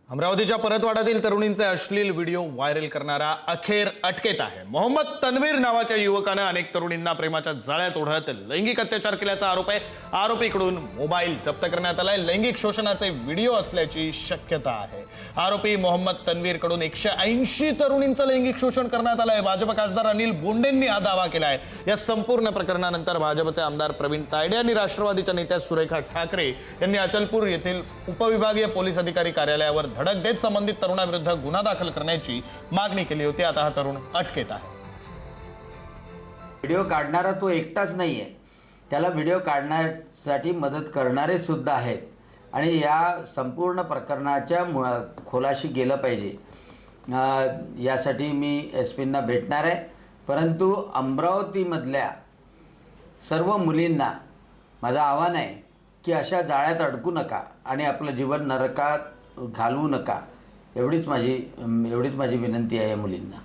अमरावतीच्या परतवाडातील तरुणींचे अश्लील video viral करणारा अखेर अटकेत आहे। मोहम्मद तन्वीर नावाच्या युवकाने अनेक तरुणींना प्रेमाच्या जाळ्यात ओढत लैंगिक अत्याचार केल्याचा आरोप आहे। आरोपीकडून मोबाईल जप्त करण्यात आलाय। लैंगिक शोषणाचे व्हिडिओ असल्याची शक्यता आहे। आरोपी मोहम्मद तन्वीरकडून 180 तरुणींचं लैंगिक शोषण करण्यात आलंय। भाजप खासदार अनिल बोंडेंनी हा दावा केलाय। या संपूर्ण प्रकरणानंतर भाजपचे आमदार प्रवीण तायडे आणि राष्ट्रवादीच्या नेत्या सुरेखा ठाकरे यांनी अचलपूर येथील उपविभागीय पोलीस अधिकारी कार्यालयावर धडक देत संबंधित तरुणाविरुद्ध गुन्हा दाखल करण्याची मागणी केली होती। आता हा तरुण अटकेत आहे। व्हिडिओ काढणारा तो एकटाच नाहीये, त्याला व्हिडिओ काढण्यासाठी मदत करणारे सुद्धा आहेत आणि या संपूर्ण प्रकरणाच्या खोलाशी गेलं पाहिजे। यासाठी मी एसपींना भेटणार आहे। परंतु अमरावतीमधल्या सर्व मुलींना माझं आव्हान आहे की अशा जाळ्यात अडकू नका आणि आपलं जीवन नरकात घालवू नका। एवढीच माझी विनंती आहे या मुलींना।